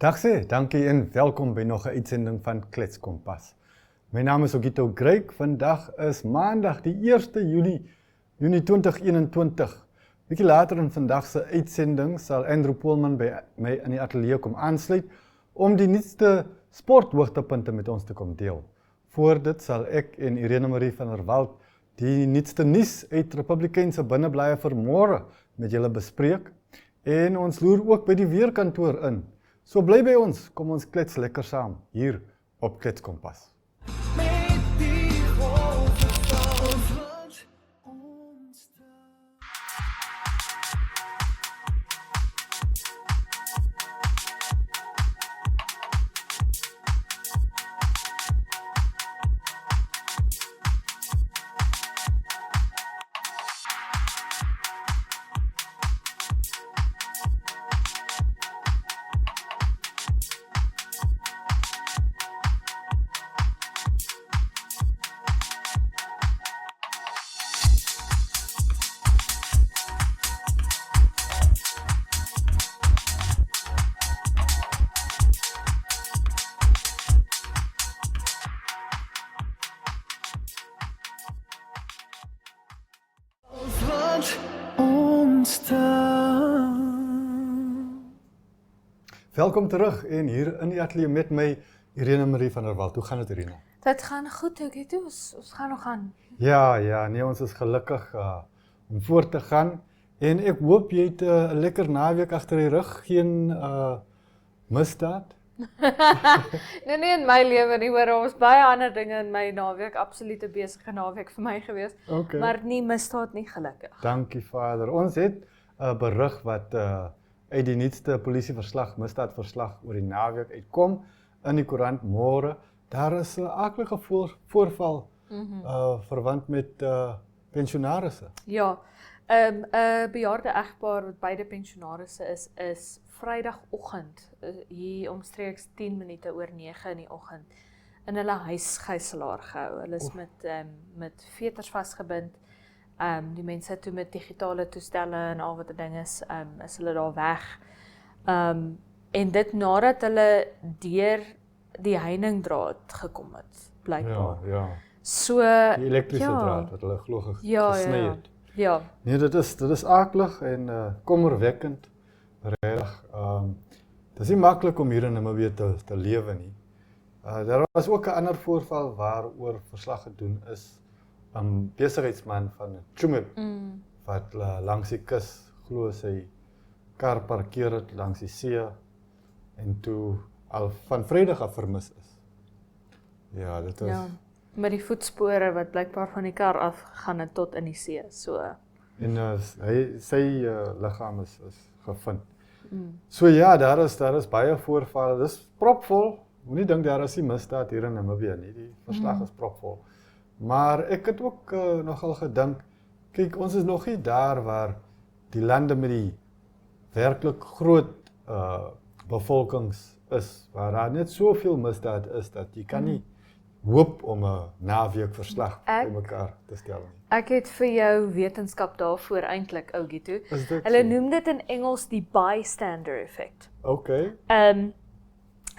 Dag sê, dankie en welkom by nog 'n uitsending van Klets Kompas. My naam is Ogito Greik. Vandag is Maandag die 1 Junie 2021. Bietjie later in vandag se uitsending sal Andrew Poolman by my in die ateljee kom aansluit om die nuutste sporthoogtepunte met ons te kom deel. Voor dit sal ek en Irene Marie van der Walt die nuutste nuus uit Republikeinse binneblaaie vir môre met julle bespreek en ons loer ook by die weerkantoor in. So bly by ons, kom ons klets lekker saam hier op Klets Kompas. Welkom terug en hier in die ateljee met my Irene Marie van der Walt. Hoe gaan dit, Irene? Dit gaan goed, Ogito. Ons gaan nog aan. Ja, nee, ons is gelukkig om voort te gaan en ek hoop jy het 'n lekker naweek agter die rug, geen misdaad. Nee, in my lewe nie, maar ons baie ander dinge in my naweek, absolute besige naweek vir my gewees. Okay. Maar nie misdaad nie, gelukkig. Dankie Vader. Ons het 'n berig wat uit die nuutste polisieverslag, misdaadverslag oor die naweek uitkom in die koerant môre. Daar is 'n aardige voorval verwant met pensionarisse. Ja, 'n bejaarde egpaar wat beide pensionarisse is Vrydagoggend hier omstreeks 10 minute oor 9 in die oggend in hulle huis gijslaar gehou. Hulle is met veters vasgebind. Die mense toe met digitale toestelle en al wat 'n ding is hulle daar weg. En dit nadat hulle deur die heiningsdraad gekom het, blykbaar. Ja. So Die elektriese draad wat hulle glo gesny het. Ja. Nee, dit is aaklig en kommerwekkend. Regtig. Dis nie maklik om hier in Namibië te lewe nie. Daar was ook 'n ander voorval waaroor verslag gedoen is. 'n besigheidsman van Tsumeb wat langs die kus glo sy kar parkeer het langs die see en toe al van Vrydag af vermis is. Ja, dit is met die voetspore wat blykbaar van die kar af gegaan het tot in die see. So en sy liggaam is gevind. So ja, daar is baie voorvalle. Dis propvol. Moenie dink daar is nie misdaad hier in Namibië nie. Die verslag is propvol. Maar ek het ook nogal gedink, kyk, ons is nog nie daar waar die lande met die werklik groot bevolkings is, waar daar net soveel misdaad is, dat jy kan nie hoop om 'n naweek verslag by mekaar te stel nie. Ek het vir jou wetenskap daarvoor eintlik, Ogito. Hulle noem dit in Engels die bystander effect. Okay.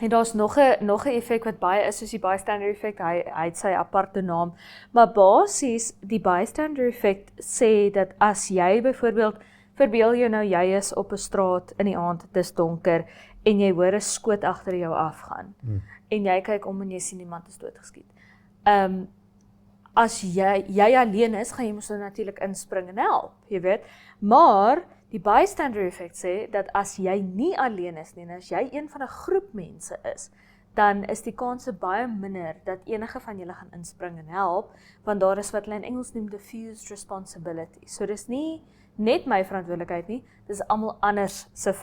En daar's nog 'n effek wat baie is soos die bystander effek. Hy het sy aparte naam. Maar basies die bystander effek sê dat as jy byvoorbeeld, verbeel jou nou jy is op 'n straat in die aand, dit is donker en jy hoor 'n skoot agter jou afgaan. En jy kyk om en jy sien iemand is doodgeskiet. As jy alleen is, gaan jy mos natuurlik inspring en help, jy weet. Maar die bystander effect sê dat as jy nie alleen is nie, en as jy een van 'n groep mense is, dan is die kanse baie minder dat enige van julle gaan inspring en help, want daar is wat hulle in Engels noem diffused responsibility. So dis nie net my verantwoordelikheid nie, dis almal anders se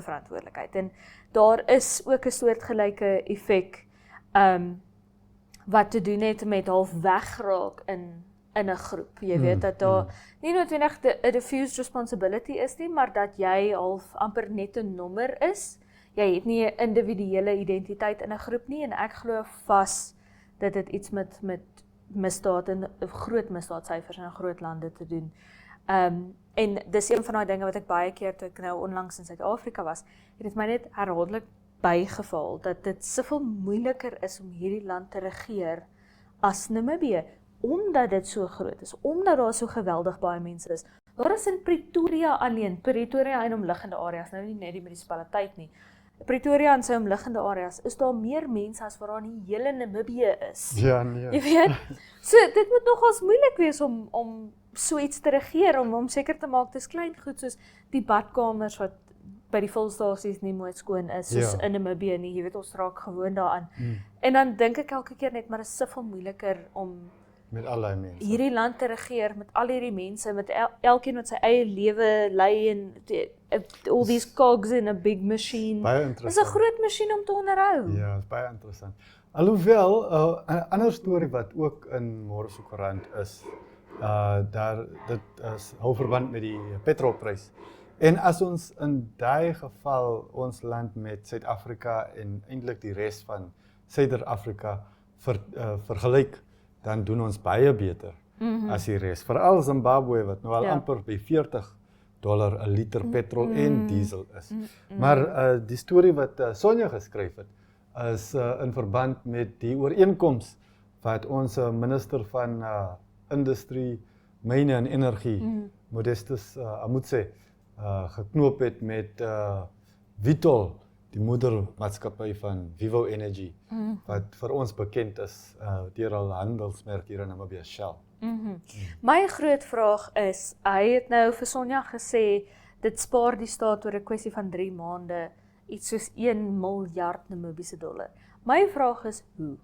verantwoordelikheid. En daar is ook 'n soortgelyke effek wat te doen het met half wegraak in 'n groep. Jy weet dat daar nie noodwendig 'n diffused responsibility is nie, maar dat jy half amper net 'n nommer is. Jy het nie 'n individuele identiteit in 'n groep nie en ek glo vas dat dit iets met misdaad en groot misdaadsyfers in groot lande te doen. En dis een van daai dinge wat ek baie keer toe ek nou onlangs in Suid-Afrika was, het dit my net herhaaldelik bygeval dat dit soveel moeiliker is om hierdie land te regeer as Namibië, omdat dit so groot is, omdat daar so geweldig baie mense is. Daar is in Pretoria alleen, Pretoria en omliggende areas, nou nie net die munisipaliteit nie, Pretoria en sy omliggende areas, is daar meer mense as wat daar in die hele Namibië is. Ja, nee. Jy weet, so dit moet nogals moeilik wees om so iets te regeer, om seker te maak, dis klein goed soos die badkamers wat by die volstasies nie mooi skoon is, soos in Namibië nie, jy weet, ons raak gewoon daaraan. En dan dink ek elke keer net, maar dit is soveel moeiliker om met allerlei mense. Hierdie land te regeer met al hierdie mense, met elkeen met sy eie lewe lei en all these cogs in a big machine. Baie Dis 'n interessant. groot masjien om te onderhou. Ja, is baie interessant. Alhoewel, 'n ander storie wat ook in môre se koerant is, dit hou verband met die petrolprys. En as ons in daai geval ons land met Suid-Afrika en eintlik die res van Suider-Afrika vergelyk, dan doen ons baie beter as die res. Veral Zimbabwe wat nou al amper by $40 'n liter petrol en diesel is. Maar die storie wat Sonja geskryf het, is in verband met die ooreenkoms wat ons minister van Industrie, Myne en Energie, Modestus Amutse, geknoop het met Vitol, die moedermaatskappy van Vivo Energy, wat vir ons bekend is deur al handelsmerk hier in Namibië, Shell. My groot vraag is, hy het nou vir Sonja gesê, dit spaar die staat oor 'n kwessie van 3 maande, iets soos 1 miljard Namibiese dollar. My vraag is, hoe?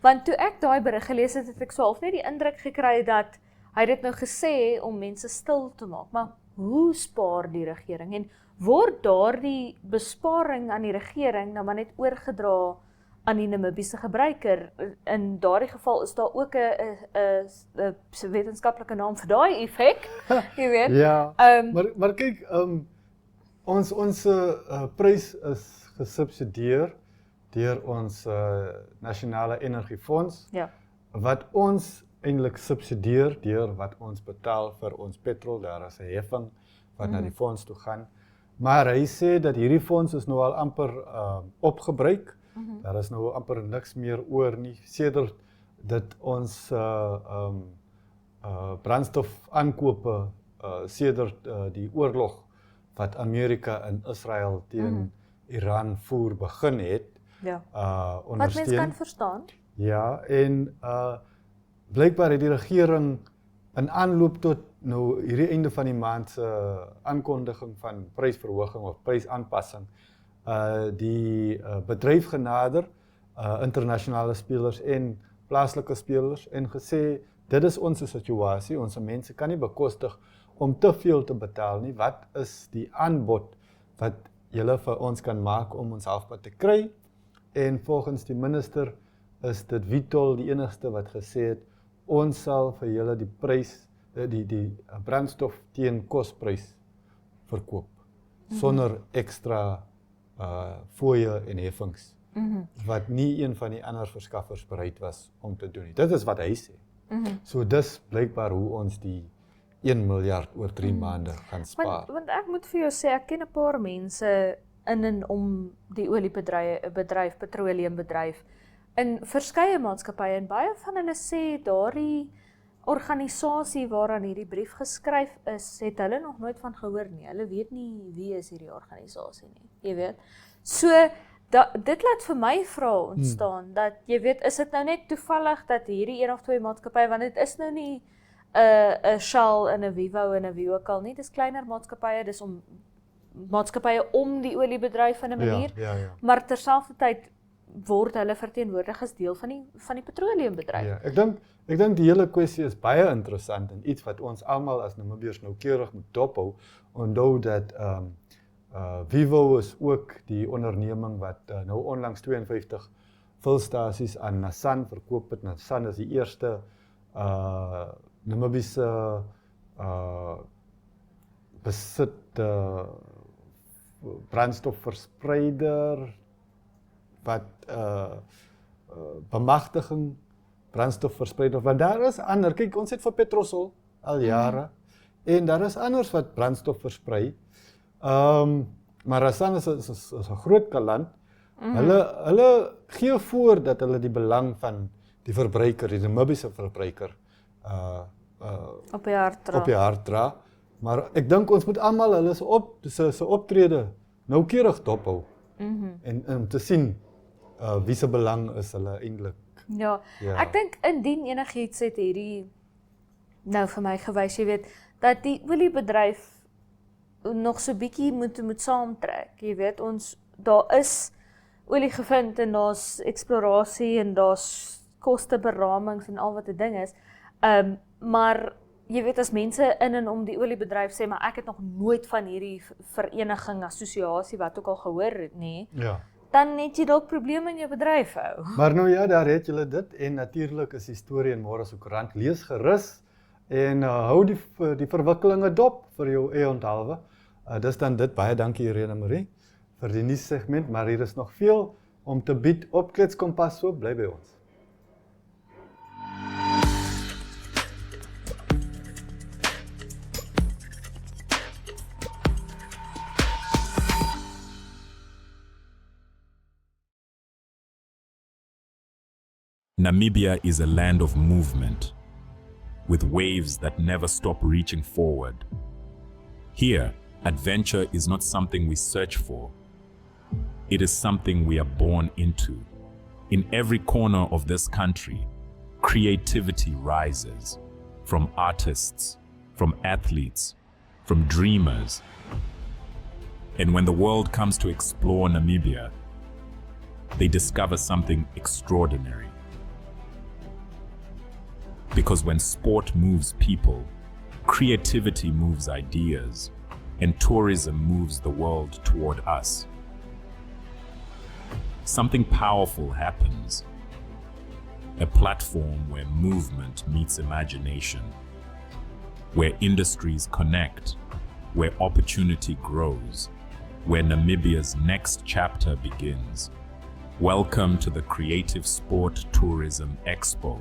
Want toe ek daai berig gelees het, het ek so half net die indruk gekry dat hy dit nou gesê om mense stil te maak, maar hoe spaar die regering en word daardie besparing aan die regering nou maar net oorgedra aan die Namibiese gebruiker? In daardie geval is daar ook 'n wetenskaplike naam vir daai effek, jy weet. Ja, maar kyk, ons prys is gesubsidieer deur ons nasionale energiefonds, wat ons eintlik subsidieer deur wat ons betaal vir ons petrol. Daar is 'n heffing wat na die fonds toe gaan. Maar hy sê dat hierdie fonds is nou al amper opgebruik. Daar is nou amper niks meer oor nie, sedert dit ons brandstof aankope sedert die oorlog wat Amerika en Israel teen Iran voer begin het, Wat mens kan verstaan. Ja, en blykbaar het die regering in aanloop tot nou hierdie einde van die maand se aankondiging van prysverhoging of prysaanpassing, die bedryf genader, internasionale spelers en plaaslike spelers, en gesê, dit is ons situasie, ons mense kan nie bekostig om te veel te betaal nie. Wat is die aanbod wat julle vir ons kan maak om ons halfpad te kry? En volgens die minister is dit Vitol die enigste wat gesê het, ons sal vir julle die prys, die brandstof teen kosprys verkoop, sonder ekstra fooie en heffings, wat nie een van die ander verskaffers bereid was om te doen nie. Dit is wat hy sê. So dis blykbaar hoe ons die 1 miljard oor 3 maande gaan spaar. Want ek moet vir jou sê, ek ken 'n paar mense in en om die oliebedryf, petroleumbedryf, in verskeie maatskappye, en baie van hulle sê daardie organisasie waaraan hierdie brief geskryf is, het hulle nog nooit van gehoor nie. Hulle weet nie wie is hierdie organisasie nie, jy weet. So, dit laat vir my vrae ontstaan, dat jy weet, is dit nou net toevallig dat hierdie 1 of 2 maatskappye, want dit is nou nie 'n Shell en 'n Vivo en 'n wie ook al nie, dis kleiner maatskappye, dis om maatskappye om die oliebedryf in 'n manier, maar terselfdertyd word hulle verteenwoordig as deel van die petroleumbedryf. Ja, ek dink die hele kwessie is baie interessant en iets wat ons almal as Namibiërs noukeurig moet dophou. Onthou dat Vivo is ook die onderneming wat nou onlangs 52 vulstasies aan Nassan verkoop het. Nassan is die eerste Namibiese besit brandstofverspreider wat bemagtiging brandstofverspreider, want daar is ander, kyk, ons het vir Petrosol al jare, en daar is anders wat brandstof versprei, maar Nassan is 'n groot kaland, Hulle gee voor dat hulle die belang van die verbruiker, die Namibiese verbruiker Op die hart dra. Maar ek dink ons moet almal hulle se optrede noukeurig dophou. En om te sien wie se belang is hulle eintlik. Ja, ek dink indien enigiets het hierdie nou vir my gewys, jy weet, dat die oliebedryf nog so bietjie moet saamtrek. Jy weet, daar is olie gevind en daar's eksplorasie en daar's kosteberamings en al wat 'n ding is. Maar jy weet, as mense in en om die oliebedryf sê, maar ek het nog nooit van hierdie vereniging, assosiasie, wat ook al gehoor het nie, dan het jy dalk probleme in jou bedryf hou. Maar nou ja, daar het julle dit en natuurlik is die storie in môre se koerant. Lees gerus en hou die verwikkelinge dop vir jou eie onthaalwe. Dis dan dit, baie dankie Irene Marie vir die nuus segment, maar hier is nog veel om te bied op Kletskompas, so bly by ons. Namibia is a land of movement, with waves that never stop reaching forward. Here, adventure is not something we search for. It is something we are born into. In every corner of this country, creativity rises, from artists, from athletes, from dreamers. And when the world comes to explore Namibia, they discover something extraordinary. Because when sport moves people, creativity moves ideas, and tourism moves the world toward us. Something powerful happens. A platform where movement meets imagination, where industries connect, where opportunity grows, where Namibia's next chapter begins. Welcome to the Creative Sport Tourism Expo.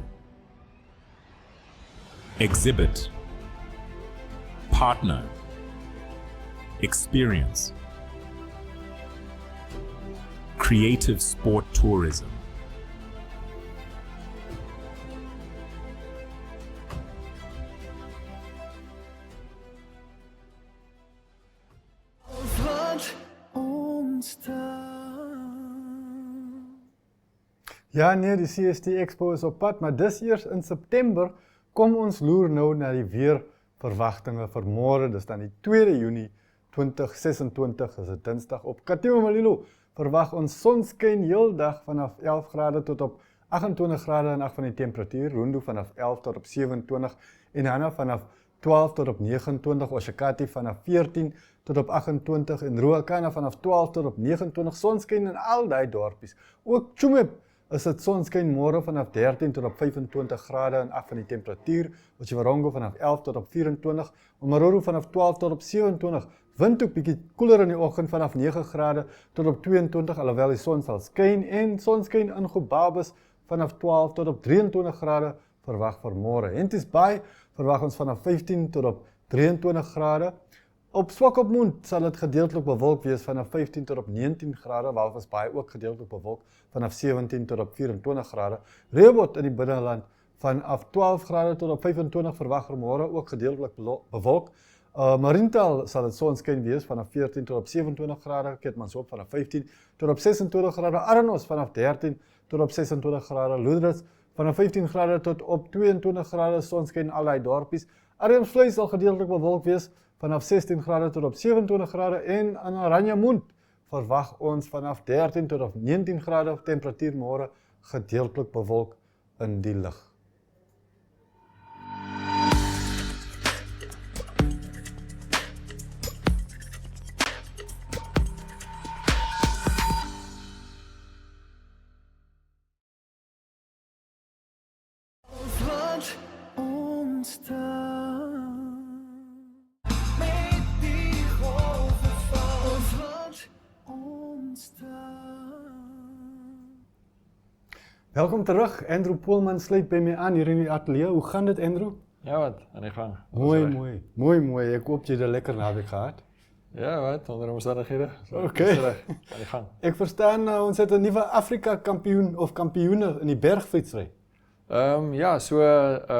Exhibit, partner, experience. Creative Sport Tourism. Ja nee, die CST Expo is op pad, maar dis eers in September. Kom ons loer nou na die weerverwagtinge vir môre, dis dan die 2 Junie 2026, is dit Dinsdag op Katima Malilo. Verwag ons sonskyn heeldag vanaf 11 grade tot op 28 grade en 8 van die temperatuur, Rundu vanaf 11 tot op 27 en Hana vanaf 12 tot op 29, Oshakati vanaf 14 tot op 28 en Ruakana vanaf 12 tot op 29, sonskyn in al die dorpies. Ook Tsumeb is dit sonskyn môre vanaf 13 tot op 25 grade en 8 van die temperatuur, Otjiwarongo vanaf 11 tot op 24, Omaruru vanaf 12 tot op 27, wind ook bietjie koeler in die oggend vanaf 9 grade tot op 22, alhoewel die son sal skyn en sonskyn in Gobabis vanaf 12 tot op 23 grade verwag vir môre. Henties Bay verwag ons vanaf 15 tot op 23 grade. Op Swakopmund sal dit gedeeltelik bewolk wees vanaf 15 tot op 19 grade, Walvis Bay ook gedeeltelik bewolk vanaf 17 tot op 24 grade. Rehoboth in die binneland vanaf 12 grade tot op 25 verwag vir môre ook gedeeltelik bewolk. Mariental sal dit sonskyn wees vanaf 14 tot op 27 grade, Keetmanshoop vanaf 15 tot op 26 grade, Arnos vanaf 13 tot op 26 grade, Lourdes vanaf 15 grade tot op 22 grade, sonskyn al die dorpies. Arnhem-Vleis sal gedeeltelik bewolk wees vanaf 16 grade tot op 27 grade en in Aranjemund verwag ons vanaf 13 tot op 19 grade temperatuur môre gedeeltelik bewolk in die lug. Welkom terug, Andrew Poelman sluit by my aan hier in die ateljee. Hoe gaan dit, Andrew? Ja wat, aan die gang. Mooi. Ek hoop jy het 'n lekker naweek gehad. Ja, wat? Onder omstandighede. Oké. Aan die gang. Ek verstaan ons het 'n nuwe Afrika kampioen of kampioene in die bergfietsry. Ja, so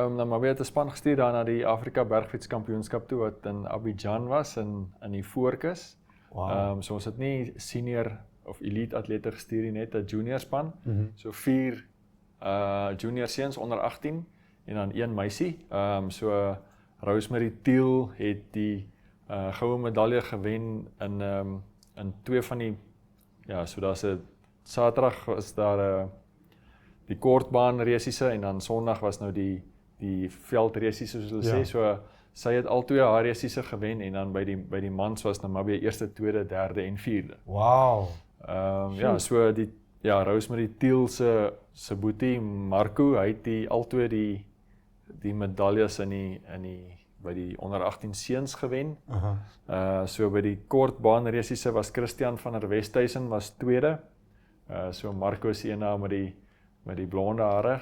Namibia het 'n span gestuur daar na die Afrika Bergfietskampioenskap toe wat in Abidjan was in die Foorkus. Wow. So ons het nie senior of elite atlete gestuur nie, net 'n junior span. So 4 junior seuns onder 18 en dan 1 meisie. So Rosemary Thiel het die goue medalje gewen in 2 van die so daar's 'n Saterdag was daar die kortbaan resiese en dan Sondag was nou die veldresiese soos hulle sê. So sy het al 2 haar resiese gewen en dan by die mans was Namibia eerste, tweede, derde en vierde. Wow. So Rosemary Thiel se boetie Marco, hy het al 2 die medaljes by die onder 18 seuns gewen. So by die kortbaan resiese was Christian van der Westhuizen was tweede. So Marco is een met die blonde hare.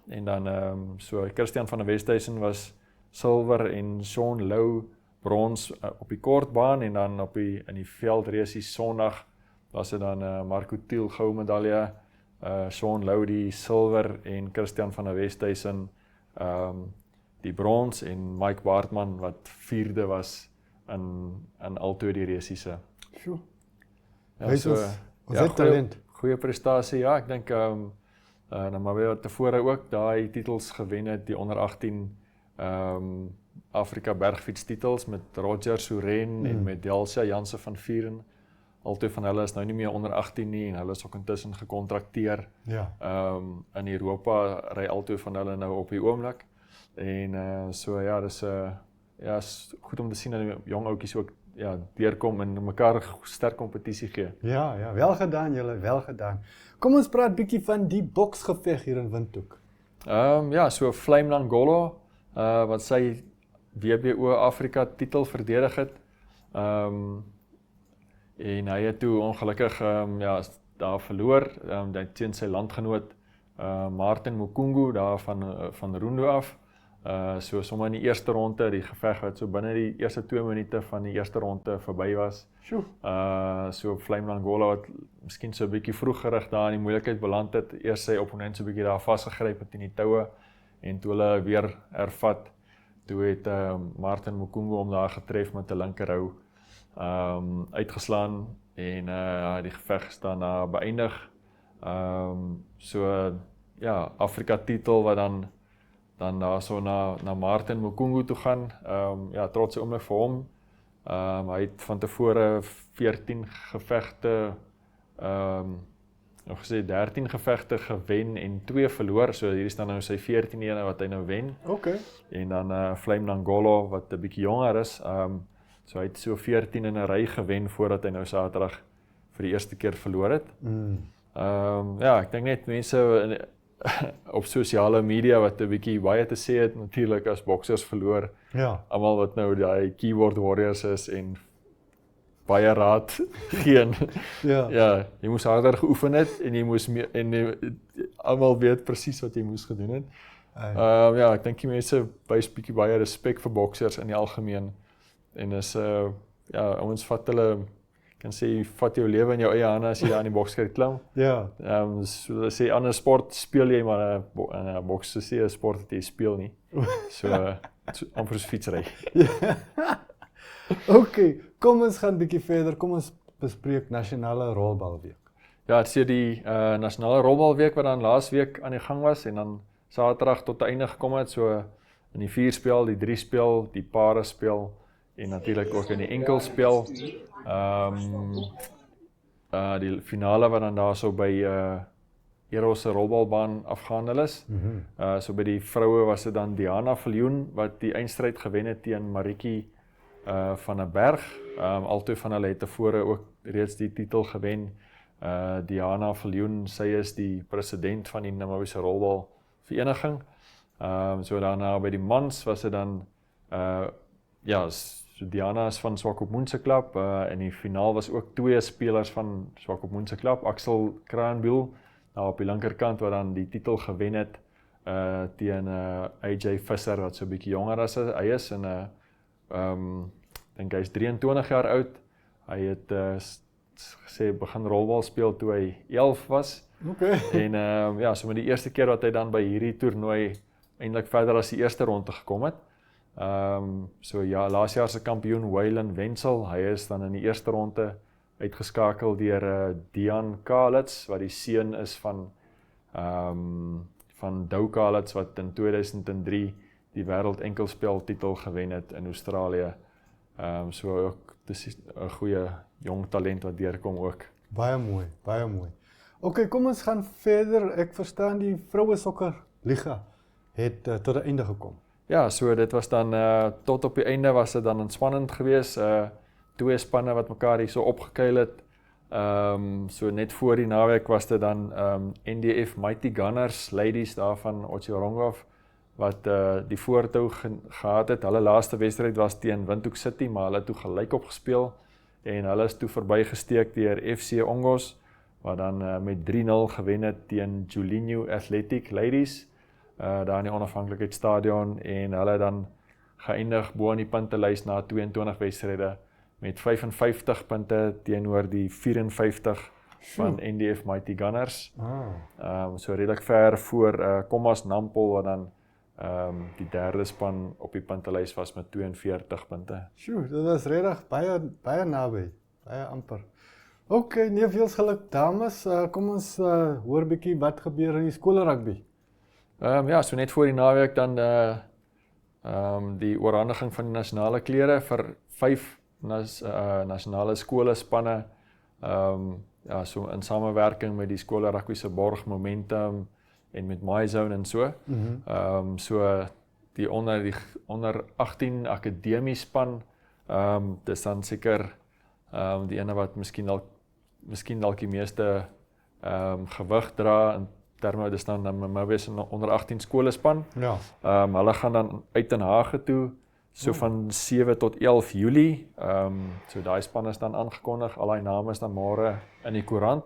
En dan so Christian van der Westhuizen was silwer en Sean Lou brons op die kortbaan en dan in die veldresies Sondag was dit dan Marco Thiel goue medalje, Sean Lou die silwer en Christian van der Westhuizen die brons en Mike Bartman wat vierde was in al 2 die resiese. Sjoe. Ons het talent. Goeie prestasie, ja, ek dink Namibia het tevore ook daai titels gewen het, die onder 18 Afrika bergfiets titels met Roger Soren en met Delsia Janse van Vuren. Altyd van hulle is nou nie meer onder 18 nie en hulle is ook intussen gekontrakteer. Ja. In Europa ry altyd van hulle nou op die oomblik. En so ja, dis is goed om te sien dat die jong ouetjies ook deurkom en mekaar sterk kompetisie gee. Ja, wel gedaan julle, wel gedaan. Kom ons praat bietjie van die boksgeveg hier in Windhoek. So Flame Langolo, wat sy WBO Afrika titel verdedig het. En hy het toe ongelukkig daar verloor, teen sy landgenoot Martin Mukungu daar van Rundu af. So sommer in die eerste ronde, die geveg wat so binne die eerste 2 minute van die eerste ronde verby was. Sjoe. So Flame Langolo wat miskien so 'n bietjie vroegerig daar in die moeilikheid beland het, eers sy opponent so 'n bietjie daar vasgegryp het in die toue en toe hulle weer hervat, toe het Martin Mukungu hom daar getref met 'n linkerhou uitgeslaan en die geveg is daarna beëindig. Afrika titel wat dan daar so na Martin Mukungu toe gaan. Trotse oomblik vir hom. Hy het van tevore 14 gevegte, nog gesê 13 gevegte gewen en 2 verloor. So hier is dan nou sy 14e wat hy nou wen. Okay. En dan Flame Langolo wat 'n bietjie jonger is. So hy het so 14 in 'n ry gewen voordat hy nou Saterdag vir die eerste keer verloor het. Ek dink net mense op sosiale media wat 'n bietjie baie te sê het natuurlik as boksers verloor. Ja. Almal wat nou daai keyboard warriors is en baie raad geen. Ja, jy moes harder geoefen het en jy moes almal weet presies wat jy moes gedoen het. Ek dink die mense wys bietjie baie respek vir boksers in die algemeen. En is ouens vat hulle kan sê vat jou lewe in jou eie hande as jy daar in die bokskyk klim. Ja. So hulle sê ander sport speel jy maar 'n boks is nie 'n sport wat jy speel nie. So amper soos fietsry. Okay, kom ons gaan bietjie verder. Kom ons bespreek Nasionale Rolbalweek. Ja, dit is die Nasionale Rolbalweek wat dan laasweek aan die gang was en dan Saterdag tot einde gekom het, so in die 4-spel, die 3-spel, die pare spel en natuurlik ook in die enkelspel. Die finale wat dan daar so by Eros se rolbalbaan afgehandel is. So by die vroue was dit dan Diana Viljoen wat die eindstryd gewen het teen Maritjie van der Berg. Albei van hulle het tevore ook reeds die titel gewen. Diana Viljoen, sy is die president van die Namibiese rolbalvereniging. So daarna by die mans was dit dan so Diana is van Swakopmund se klub. In die finaal was ook 2 spelers van Swakopmund se klub, Axel Kraanbiel op die linkerkant wat dan die titel gewen het teen AJ Visser wat so 'n bietjie jonger as hy is en dink hy's 23 jaar oud. Hy het gesê begin rolbal speel toe hy 11 was. Okay. En ja, so met die eerste keer wat hy dan by hierdie toernooi eintlik verder as die eerste ronde gekom het. So ja, laas jaar se kampioen Waylon Wenzel, hy is dan in die eerste ronde uitgeskakel deur Dean Kalitz, wat die seun is van Dow Kalitz, wat in 2003 die wêreld enkelspel titel gewen het in Australië. So ook dis 'n goeie jong talent wat deurkom ook. Baie mooi, baie mooi. Okay, kom ons gaan verder. Ek verstaan die vroue sokker liga het tot 'n einde gekom. Ja, so dit was dan tot op die einde was dit dan ontspannend geweest. Twee spanne wat mekaar hier so opgekuil het. So net voor die naweek was dit dan NDF Mighty Gunners ladies daar van Otjiwarongo wat die voortou gehad het. Hulle laaste wedstryd was teen Windhoek City, maar hulle het toe gelyk opgespeel en hulle is toe verbygesteek deur FC Ongos wat dan met 3-0 gewen het teen Julinho Athletic ladies daar in die Onafhanklikheidsstadion en hulle dan geëindig bo aan die puntelys na 22 wedstryde met 55 punte teenoor die 54 van NDF Mighty Gunners. So redelik ver voor Kommas Nampol wat dan die derde span op die puntelys was met 42 punte. Sjoe, dit was regtig baie naby, baie amper. Okay, nee, veel geluk dames. Kom ons hoor bietjie wat gebeur in die skoolrugby. Ja, so net voor die naweek dan die oorhandiging van die nasionale klere vir 5 nasionale skole spanne. Ja, so in samewerking met die skole rugby se borg Momentum en met MyZone en so. So die onder 18 akademiespan, dis dan seker die ene wat miskien dalk die meeste gewig dra in terme dis dan Mawes onder 18 skolespan. Ja. Hulle gaan dan uit Den Haag toe so van 7 tot 11 Julie. So daai span is dan aangekondig. Al daai name is dan môre in die koerant.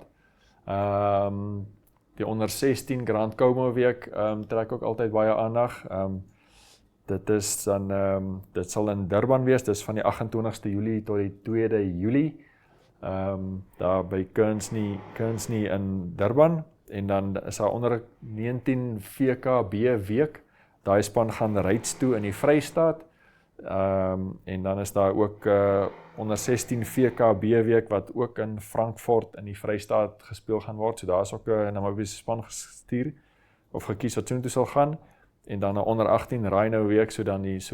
Die onder 16 Grand Como week trek ook altyd baie aandag. Dit is dan dit sal in Durban wees. Dis van die 28ste Julie tot die 2de Julie. Daar by Kearnsney in Durban. En dan is daar onder 19 VKB week. Daai span gaan Ryds toe in die Vrystaat. En dan is daar ook onder 16 VKB week wat ook in Frankfurt in die Vrystaat gespeel gaan word. So daar is ook 'n Namibiese span gestuur of gekies wat soontoe sal gaan. En dan 'n onder 18 Rhino week, so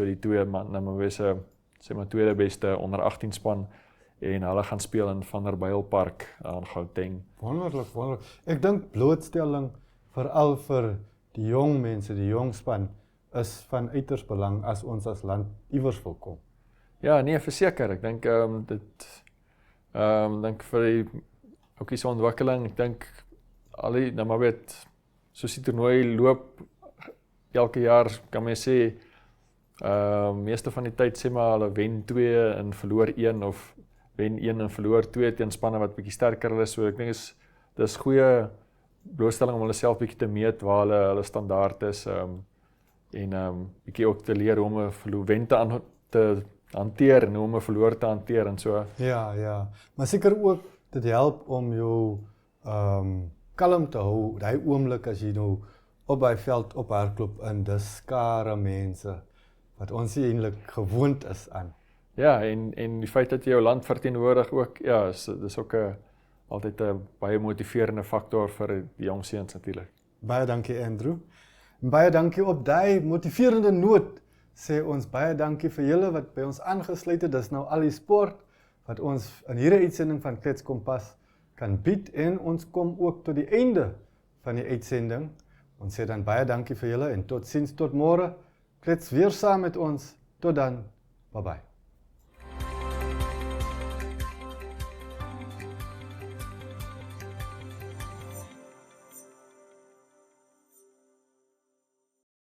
die twee Namibiese sê maar tweede beste onder 18 span en hulle gaan speel in Vanderbijlpark aan Gauteng. Wonderlik. Ek dink blootstelling veral vir die jong mense, die jong span is van uiters belang as ons as land iewers wil kom. Ja, nee, verseker. Ek dink dink vir die ook die ontwikkeling, ek dink al die nou maar weet soos die toernooi loop elke jaar kan mens sê meeste van die tyd sê maar hulle wen 2 en verloor 1 of wen 1 en verloor 2 teen spanne wat bietjie sterker is. So ek dink dis goeie blootstelling om hulle self bietjie te meet waar hulle standaard is en bietjie ook te leer hoe om 'n wen te hanteer en hoe om 'n verloor te hanteer en so. Ja. Maar seker ook dit help om jou kalm te hou, daai oomblik as jy nou op by veld op hardloop in dis skare mense wat ons eintlik gewoond is aan. Ja, en die feit dat jy jou land verteenwoordig ook, ja, dis ook altyd 'n baie motiverende faktor vir die jong seuns natuurlik. Baie dankie Andrew. En baie dankie op daai motiverende noot. Sê ons baie dankie vir julle wat by ons aangesluit het. Dis nou al die sport wat ons in hierdie uitsending van Klets Kompas kan bied en ons kom ook tot die einde van die uitsending. Ons sê dan baie dankie vir julle en tot sins tot môre. Klets weer saam met ons. Tot dan. Bye bye.